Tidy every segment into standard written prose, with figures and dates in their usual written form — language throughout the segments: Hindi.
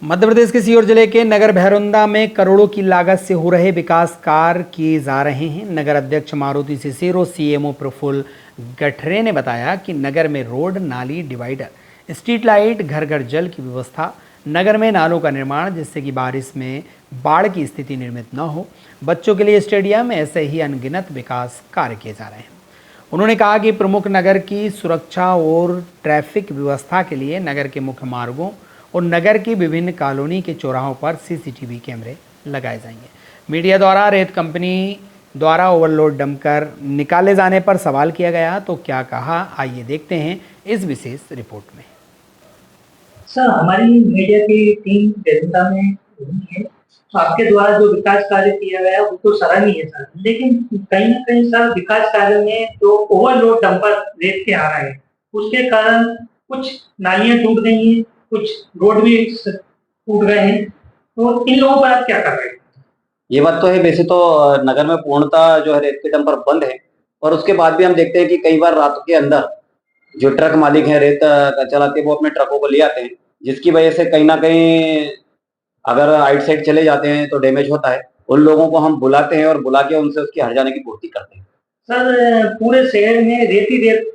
मध्य प्रदेश के सीहोर जिले के नगर भैरवंदा में करोड़ों की लागत से हो रहे विकास कार्य किए जा रहे हैं। नगर अध्यक्ष मारुति सिसेरो सीएमओ प्रफुल्ल गठरे ने बताया कि नगर में रोड, नाली, डिवाइडर, स्ट्रीट लाइट, घर घर जल की व्यवस्था, नगर में नालों का निर्माण जिससे कि बारिश में बाढ़ की स्थिति निर्मित न हो, बच्चों के लिए स्टेडियम, ऐसे ही अनगिनत विकास कार्य किए जा रहे हैं। उन्होंने कहा कि प्रमुख नगर की सुरक्षा और ट्रैफिक व्यवस्था के लिए नगर के मुख्य मार्गों और नगर की विभिन्न कॉलोनी के चौराहों पर सीसीटीवी कैमरे लगाए जाएंगे। मीडिया द्वारा रेत कंपनी द्वारा ओवरलोड डंपर निकाले जाने पर सवाल किया गया तो क्या कहा, आइए देखते हैं इस विशेष रिपोर्ट में। सर, हमारी मीडिया की टीम भैरवंदा में हुई है। आपके द्वारा जो विकास कार्य किया गया वो तो सराहनीय है सर, लेकिन कहीं ना कहीं सर विकास कार्य में जो ओवरलोड डंपर रेत के आ रहे हैं उसके कारण कुछ नालियां टूट गई हैं, कुछ रोड भी टूट गए हैं। तो इन लोगों पर आप क्या कर रहे हैं? ये बात तो है। वैसे तो नगर में पूर्णतः जो है रेत के डंपर बंद है, और उसके बाद भी हम देखते हैं कि कई बार रात के अंदर जो ट्रक मालिक हैं रेत चलाते हैं वो अपने ट्रकों को ले आते हैं, जिसकी वजह से कहीं ना कहीं अगर आइट साइड चले जाते हैं तो डैमेज होता है। उन लोगों को हम बुलाते हैं और बुला के उनसे उसकी हट जाने की पूर्ति करते हैं। सर, पूरे शहर में रेत ही रेत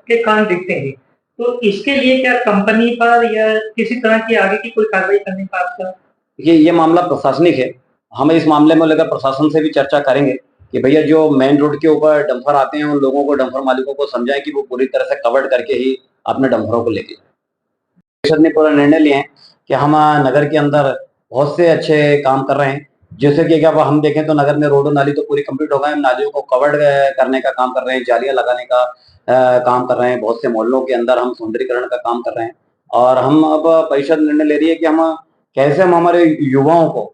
के कांड दिखते हैं, तो इसके लिए क्या कंपनी पर या किसी तरह की आगे की कोई कार्रवाई करने का आपका? ये मामला प्रशासनिक है। हम इस मामले में लेकर प्रशासन से भी चर्चा करेंगे कि भैया जो मेन रोड के ऊपर डंपर आते हैं उन लोगों को, डंपर मालिकों को समझाएं कि वो पूरी तरह से कवर्ड करके ही अपने डंपरों को लेके जाए। परिषद ने पूरा निर्णय लिए हैं कि हम नगर के अंदर बहुत से अच्छे काम कर रहे हैं, जैसे कि अब हम देखें तो नगर में रोड और नाली तो पूरी कंप्लीट हो गए। हम नालियों को कवर्ड करने का काम कर रहे हैं, जालियां लगाने का काम कर रहे हैं। बहुत से मोहल्लों के अंदर हम सौंदर्यीकरण का काम कर रहे हैं, और हम अब परिषद निर्णय ले रही है कि हम हमारे युवाओं को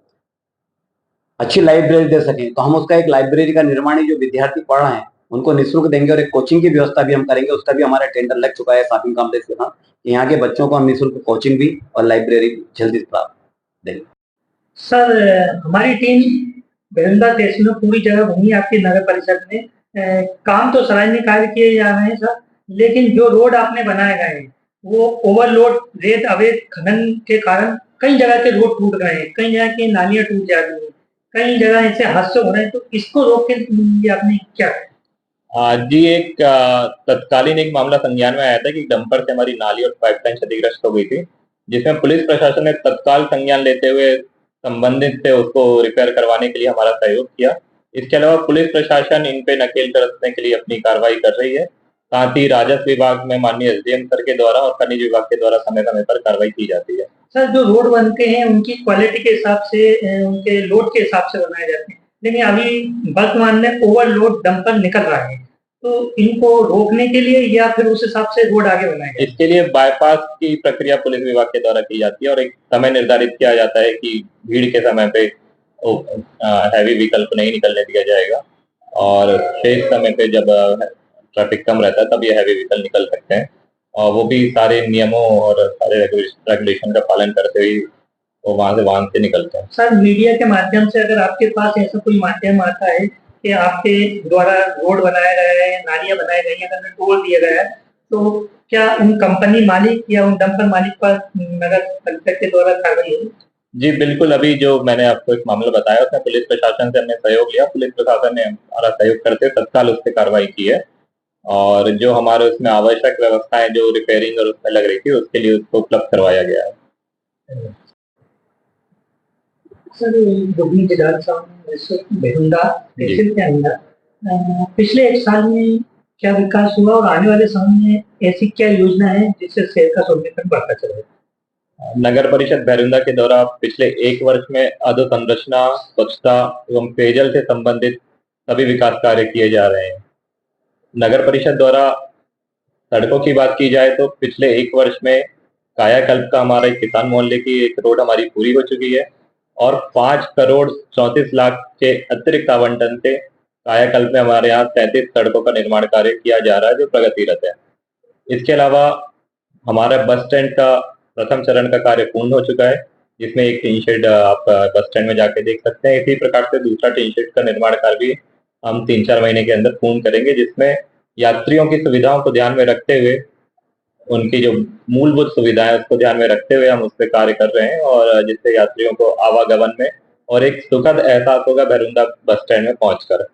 अच्छी लाइब्रेरी दे सकें। तो हम उसका एक लाइब्रेरी का निर्माण ही जो विद्यार्थी पढ़ रहे हैं उनको निःशुल्क देंगे, और एक कोचिंग की व्यवस्था भी हम करेंगे। उसका भी हमारा टेंडर लग चुका है शॉपिंग कॉम्प्लेक्स के साथ। यहाँ के बच्चों को हम निःशुल्क कोचिंग भी और लाइब्रेरी जल्दी प्राप्त देंगे। सर, हमारी टीम भैरवंदा तहसील में पूरी जगह घूमी आपकी नगर परिषद में। काम तो सराहनीय कार्य किए जा रहे हैं सर, लेकिन जो रोड आपने बनाए गए हैं वो ओवरलोड रेत अवैध खनन के कारण कई जगह के रोड टूट गए हैं, कई जगह की नालियां टूट जा रही हैं, कई जगह ऐसे हादसे हो रहे हैं। तो इसको रोकने के लिए आपने क्या किया? जी, एक तत्कालीन एक मामला संज्ञान में आया था कि डंपर से हमारी नाली और पाइपलाइन क्षतिग्रस्त हो गई थी, जिसमें पुलिस प्रशासन ने तत्काल संज्ञान लेते हुए संबंधित से उसको रिपेयर करवाने के लिए हमारा सहयोग किया। इसके अलावा पुलिस प्रशासन इन पे नकेल कसने के लिए अपनी कार्रवाई कर रही है। साथ ही राजस्व विभाग में माननीय एसडीएम सर के द्वारा और खनिज विभाग के द्वारा समय समय पर कार्रवाई की जाती है। सर, जो रोड बनते हैं उनकी क्वालिटी के हिसाब से, उनके लोड के हिसाब से बनाए जाते हैं, लेकिन अभी वर्तमान में ओवरलोड डंपर निकल रहा है, तो इनको रोकने के लिए या फिर उस हिसाब से रोड आगे बनाए जाए? इसके लिए बाईपास की प्रक्रिया पुलिस विभाग के द्वारा की जाती है, और एक समय निर्धारित किया जाता है कि भीड़ के समय पे हैवी व्हीकल को नहीं निकलने दिया जाएगा, और शेष समय पे जब ट्रैफिक कम रहता है तब ये हैवी व्हीकल निकल सकते हैं, और वो भी सारे नियमों और सारे रेगुलेशन का पालन करते हुए वो वहां से वाहन से निकलते हैं। सर, मीडिया के माध्यम से अगर आपके पास ऐसा कोई माध्यम आता है कि आपके द्वारा रोड बनाया गया है, नालियां बनाई गई हैं, अगर टोल दिया गया है, तो क्या उन कंपनी मालिक या उन डंपर मालिक पर नगर परिषद के द्वारा कार्रवाई होगी? जी बिल्कुल, अभी जो मैंने आपको एक मामला बताया उसमें पुलिस प्रशासन से हमने सहयोग लिया। पुलिस प्रशासन ने हमारा सहयोग करते तत्काल उस पर कार्रवाई की है, और जो हमारे उसमें आवश्यक व्यवस्थाएं जो रिपेयरिंग और उसमें लग रही थी उसके लिए उसको उपलब्ध करवाया गया है। सर, गोविंद जिलाल साहब भैरवंदा तहसील के अंदर पिछले एक साल में क्या विकास हुआ और आने वाले समय में ऐसी क्या योजना है जिससे शहर का सौंदर्यीकरण बढ़ता चले? नगर परिषद भैरवंदा के द्वारा पिछले एक वर्ष में अधोसंरचना, स्वच्छता एवं पेयजल से संबंधित सभी विकास कार्य किए जा रहे हैं। नगर परिषद द्वारा सड़कों की बात की जाए तो पिछले एक वर्ष में कायाकल्प का हमारा एक किसान मोहल्ले की एक रोड हमारी पूरी हो चुकी है, और 5,34,00,000 के अतिरिक्त आवंटन से कायाकल्प में हमारे यहाँ 33 सड़कों का निर्माण कार्य किया जा रहा है जो प्रगतिरत है। इसके अलावा हमारा बस स्टैंड का प्रथम चरण का कार्य पूर्ण हो चुका है, जिसमें एक टीन शेड आप बस स्टैंड में जाके देख सकते हैं। इसी प्रकार से दूसरा टीन शेड का निर्माण कार्य भी हम 3-4 महीने के अंदर पूर्ण करेंगे, जिसमें यात्रियों की सुविधाओं को ध्यान में रखते हुए उनकी जो मूलभूत सुविधाएं उसको ध्यान में रखते हुए हम उस पर कार्य कर रहे हैं, और जिससे यात्रियों को आवागमन में और एक सुखद एहसास होगा भैरुंदा बस स्टैंड में पहुंचकर।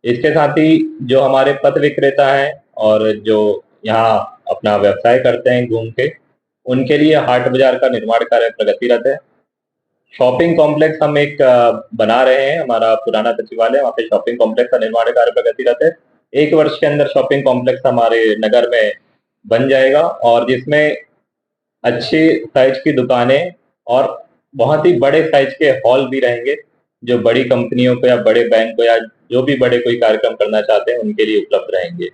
इसके साथ ही जो हमारे पथ विक्रेता हैं और जो यहाँ अपना व्यवसाय करते हैं घूम के, उनके लिए हाट बाजार का निर्माण कार्य प्रगतिरत है। शॉपिंग कॉम्प्लेक्स हम एक बना रहे हैं, हमारा पुराना सचिवालय, वहाँ पे शॉपिंग कॉम्प्लेक्स का निर्माण कार्य प्रगतिरत है। 1 वर्ष के अंदर शॉपिंग कॉम्प्लेक्स हमारे नगर में बन जाएगा, और जिसमें अच्छी साइज की दुकानें और बहुत ही बड़े साइज के हॉल भी रहेंगे, जो बड़ी कंपनियों को या बड़े बैंक को या जो भी बड़े कोई कार्यक्रम करना चाहते हैं उनके लिए उपलब्ध रहेंगे।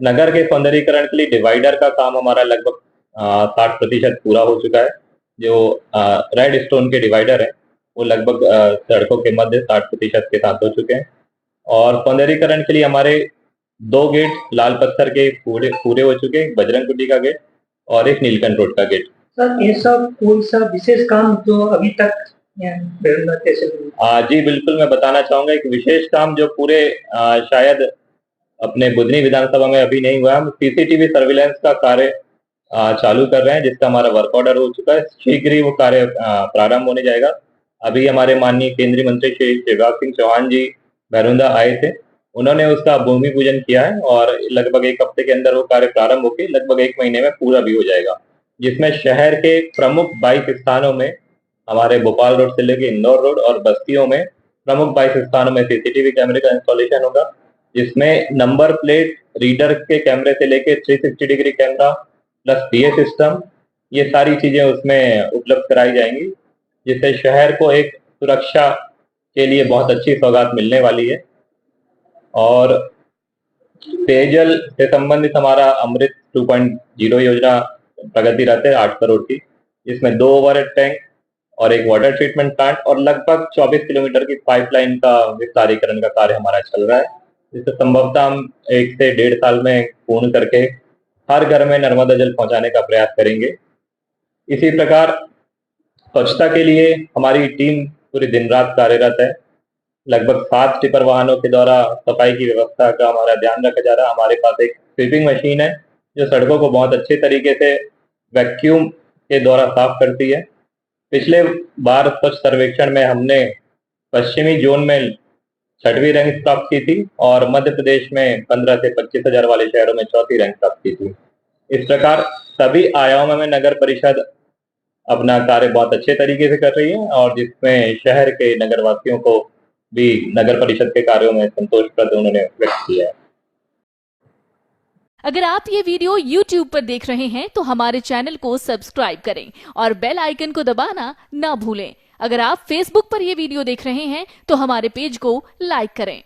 नगर के सौंदर्यीकरण के लिए डिवाइडर का काम हमारा लगभग 60% पूरा हो चुका है। जो रेड स्टोन के डिवाइडर है वो लगभग सड़कों के मध्य 60% के साथ हो चुके हैं, और सौंदर्यीकरण के लिए हमारे 2 गेट लाल पत्थर के पूरे हो चुके हैं, बजरंग कुटी का गेट और एक नीलकंठ रोड का गेट। सर ये सब कोई सा विशेष काम जो अभी तक भैरुंदा तहसील में? जी बिल्कुल, मैं बताना चाहूंगा एक विशेष काम जो पूरे शायद अपने बुधनी विधानसभा में अभी नहीं हुआ। हम सीसीटीवी सर्विलांस का कार्य चालू कर रहे हैं, जिसका हमारा वर्क ऑर्डर हो चुका है। शीघ्र ही वो कार्य प्रारंभ होने जाएगा। अभी हमारे माननीय केंद्रीय मंत्री श्री शिवराज सिंह चौहान जी भैरुंदा आए थे, उन्होंने उसका भूमि पूजन किया है, और लगभग 1 हफ्ते के अंदर वो कार्य प्रारंभ होकर लगभग 1 महीने में पूरा भी हो जाएगा, जिसमें शहर के प्रमुख 22 स्थानों में, हमारे भोपाल रोड से लेकर इंदौर रोड और बस्तियों में प्रमुख 22 स्थानों में सीसीटीवी कैमरे का इंस्टॉलेशन होगा, जिसमें नंबर प्लेट रीडर के कैमरे से लेकर 360 degree camera plus PA system, ये सारी चीजें उसमें उपलब्ध कराई जाएंगी, जिससे शहर को एक सुरक्षा के लिए बहुत अच्छी सौगात मिलने वाली है। और पेयजल से संबंधित हमारा अमृत 2.0 योजना प्रगतिरत है 8 करोड़ की, जिसमें 2 ओवरहेड टैंक और एक वाटर ट्रीटमेंट प्लांट और लगभग 24 किलोमीटर की पाइपलाइन का विस्तारीकरण का कार्य हमारा चल रहा है, जिससे संभवतः हम 1 से 1.5 साल में पूर्ण करके हर घर में नर्मदा जल पहुंचाने का प्रयास करेंगे। इसी प्रकार स्वच्छता के लिए हमारी टीम पूरी दिन रात कार्यरत है। लगभग 7 टिपर वाहनों के द्वारा सफाई की व्यवस्था का हमारा ध्यान रखा जा रहा है। हमारे पास एक स्वीपिंग मशीन है जो सड़कों को बहुत अच्छे तरीके से वैक्यूम के द्वारा साफ करती है। पिछले बार स्वच्छ सर्वेक्षण में हमने पश्चिमी जोन में 6वीं रैंक प्राप्त की थी, और मध्य प्रदेश में 15 से 25 हजार वाले शहरों में 4थी रैंक प्राप्त की थी। इस प्रकार सभी आयामों में नगर परिषद अपना कार्य बहुत अच्छे तरीके से कर रही है, और जिसमें शहर के नगरवासियों को भी नगर परिषद के कार्यों में संतोषप्रद उन्होंने व्यक्त किया है। अगर आप ये वीडियो YouTube पर देख रहे हैं तो हमारे चैनल को सब्सक्राइब करें और बेल आइकन को दबाना ना भूलें। अगर आप Facebook पर ये वीडियो देख रहे हैं तो हमारे पेज को लाइक करें।